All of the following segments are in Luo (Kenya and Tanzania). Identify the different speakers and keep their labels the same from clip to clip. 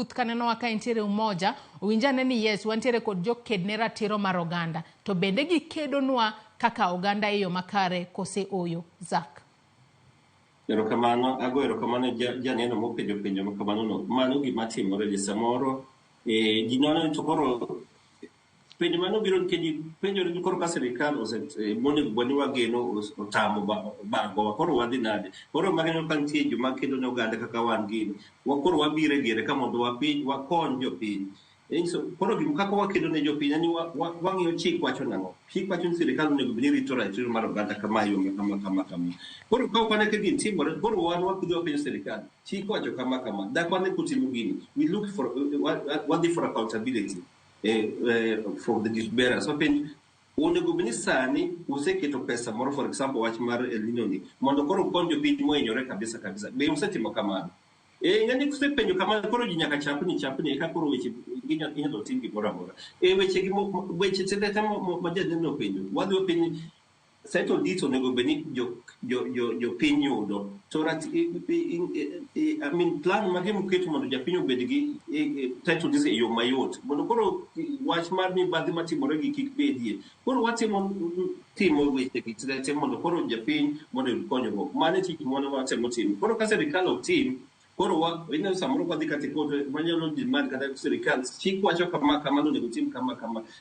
Speaker 1: kaneno aka intiere umoja, uwinjane ni yes, wantiere kod jokedne ratiro mar oganda. To bende gikedonwa kaka oganda iyo makare kose oyo, Zack?
Speaker 2: Erokamano, ago erokamano janeno mopenjo kamano no. Mano gima timore gi samoro ji nono to koro penjo mano biro nikech penjo ni koro ka sirkal monego bed ni wageno otamo bago koro wadhi nade. Koro mageno ka nitie joma kedo ne oganda kaka wan gini. Koro wabiro e diere ka mondo wakony jopiny. Koro gima kaka wakedo ne jopiny en ni wang'iyo chik wacho nang'o. Chik wacho ni sirkal onego bed ni rito ratiro mar oganda kama yo kama. Koro ka okwane ka gini timore, koro wan wapidho piny sirkal. Chik wacho kama. Dakwa ne kutimo gini. We look for wadhi for accountability. From the disbearers. So onego bed ni sani useketo pesa moro, for example wach mar El Nino ni mondo koro kony jopiny mohinyore kabisa. Be usetimo kamano? Ng'ani kusepenjo kamano koro ji nyaka chapni eka koro weche inyalo tim gimoro amora. Weche tete majadeno penjo. Wadhi wapiny settle deeds onego bed ni jopiny yudo. So I mean plan mage moketo mondo japiny obed gi title deeds e yo mayot. Mondo koro wach mar mibadhi matimore gi kik bedie. Koro watimo weche gi tete mondo koro japiny mondo oyud konyruok. Mano tich mondo watemo timo. Koro ka sirkal ok tim, koro ineno samoro wadhi kata kot manyalo demand kata sirkal chik wacho kamano onego tim kama.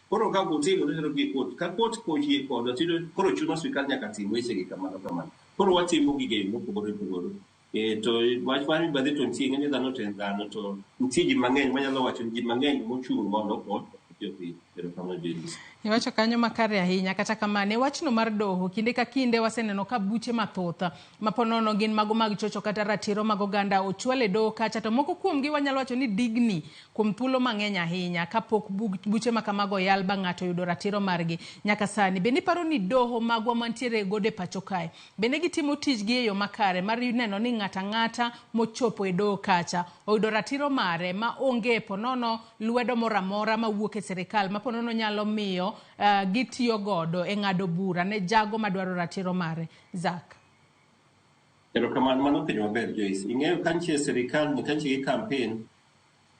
Speaker 2: Koro ka otimo otero gi kot. Ka kot koyie kod koro chuno sirkal nyaka tim weche gi kamano. Koro watimo gige mopogore. To wach mar mibadhi to nitie ng'eny dhano to en dhano to nitie ji mang'eny manyalo wacho ji mang'eny mochung' mondo jopiny.
Speaker 1: Iwacho kanyo makare ahinya. Kata kamane wachno mar doho kinde ka kinde waseneno ka buche mathoth maponono gin mago mag chocho kata ratiro mag oganda ochwale doho kacha, to moko kuomgi wanyalo wacho ni digni kuom thuolo mang'eny ahinya kapok buche makamago yal ba ng'ato yudo ratiro margi nyaka sani. Bende paro ni doho magwa mantiere gode pacho kae bende gitimo tijgi e yo makare mar neno ni ng'ata mochopo e doho kacha oyudo ratiro mare ma onge ponono lwedo moramora mawuok e sirkal maponono nyalo miyo gitiyo godo e ng'ado bura ne jago madwaro ratiro mare. Zack?
Speaker 2: Erokamano, mano penjo maber Joyce. Ing'eyo ka nitie sirkal ni kantie gi campaign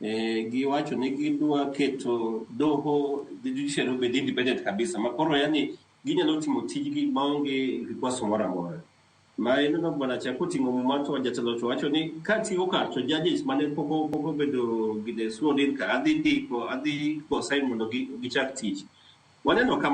Speaker 2: giwacho ni gidwa keto doho judiciary obed independent kabisa makoro yani ginyalo timo tijgi maonge rikwaso moro amora. Ma ineno bwana chako ting'o muma to jatelo to wacho ni ka tiyo ka to judges mane poko bedo gide sworn in ka adhi ko sign mondo gichak tich. Waneno kama